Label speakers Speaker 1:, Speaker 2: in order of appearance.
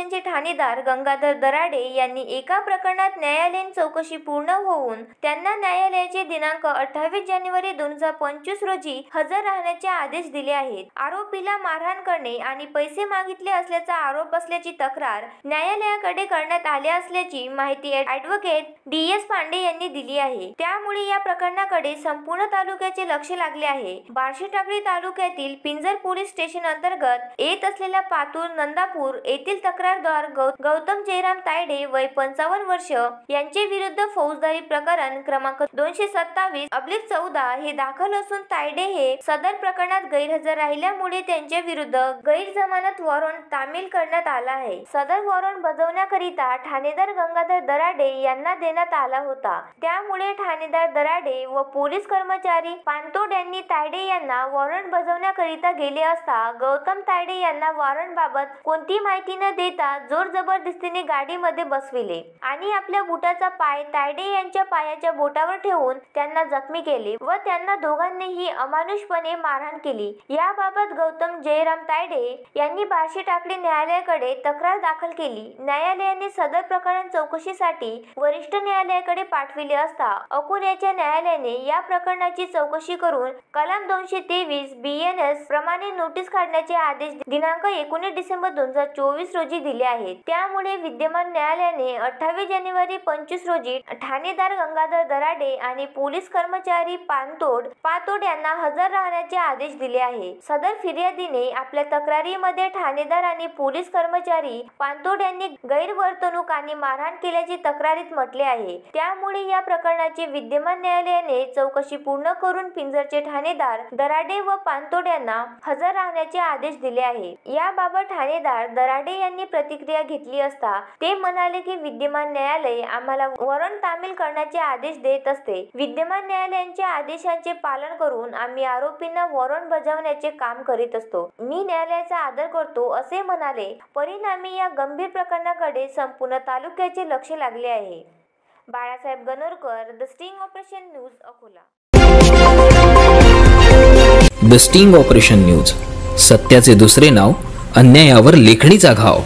Speaker 1: स्टेशनचे ठाणेदार गंगाधर दराडे यांनी एका प्रकरणात न्यायालयीन चौकशी पूर्ण होऊन त्यांना न्यायालयाचे दिनांक 28 जानेवारी 2025 रोजी हजर राहण्याचे आदेश दिले आहेत। आरोपीला मारहाण करणे आणि पैसे मागितले असल्याचा आरोप असल्याची तक्रार न्यायालयाकडे करण्यात आली असल्याची माहिती ॲडव्होकेट DS पांडे यांनी दिली आहे। त्यामुळे या प्रकरणाकडे संपूर्ण तालुक्याचे लक्ष लागले आहे। बार्शीटाकळी तालुक्यातील पिंजर पोलीस स्टेशन अंतर्गत येत असलेल्या पातूर नंदापूर येथील तक्रारदार गौतम जयराम तायडे वय 55 वर्ष यांचे विरुद्ध फौजदारी प्रकरण क्रमांक 227/14 हे दाखल असून तायडे हे सदर प्रकरणात गैरहजर राहिल्यामुळे त्यांच्या विरुद्ध गैरजमानत वॉरंट तामील करण्यात आला आहे। सदर वॉरंट बजावण्याकरिता ठाणेदार गंगाधर दराडे यांना देण्यात आला होता। त्यामुळे ठाणेदार दराडे व पोलीस कर्मचारी पानतोड यांनी तायडे यांना वॉरंट बजावण्याकरिता गेले असता गौतम तायडे यांना वॉरंट बाबत कोणती माहिती न देता जोर जबरदस्तीने गाडीमध्ये बसविले आणि आपल्या बुटाचा पाय तायडे यांच्या पायाच्या बोटावर ठेवून त्यांना जखमी केले व त्यांना दोघांनीही अमानुषपणे मारहाण केली। याबाबत गौतम जयराम तायडे यांनी बार्शीटाकळी न्यायालयाकडे तक्रार दाखल केली। न्यायालयाने सदर प्रकरण चौकशीसाठी वरिष्ठ न्यायालयाकडे पाठविले असता अकोल्याच्या न्यायालयाने या प्रकरणाची चौकशी करून कलम 223 BNS प्रमाणे नोटीस काढण्याचे आदेश दिनांक 19 डिसेंबर 2024 रोजी दिले आहेत। त्यामुळे विद्यमान न्यायालयाने 28 जानेवारी 25 रोजी ठाणेदार गंगाधर दराडे आणि पोलीस कर्मचारी पातोड यांना हजर राहण्याचे आदेश दिले आहे। सदर फिर्यादीने आपल्या तक्रारीमध्ये ठाणेदार आणि पोलीस कर्मचारी पातोड यांनी गैरवर्तणूक आणि मारहाण केल्याचे तक्रारीत म्हटले आहे। त्यामुळे या प्रकरणाची विद्यमान न्यायालयाने चौकशी पूर्ण करून पिंजरचे ठाणेदार दराडे व पातोड यांना हजर राहण्याचे आदेश दिले आहे। याबाबत ठाणेदार दराडे यांनी प्रतिक्रिया घेतली असता ते म्हणाले की विद्यमान न्यायालय आम्हाला वॉरंट तामील करण्याचे आदेश देत असते। विद्यमान न्यायालयांच्या आदेशांचे पालन करून आम्ही आरोपींना वॉरंट बजावण्याचे काम करीत असतो। मी न्यायालयाचा आदर करतो असे म्हणाले। परिणामी या गंभीर प्रकरणाकडे संपूर्ण तालुक्याचे लक्ष लागले आहे। Balasaheb Ganorkar, the sting operation news, Akola.
Speaker 2: The sting operation news, सत्याचे दुसरे नाव, अन्यायावर लेखणीचा घाव।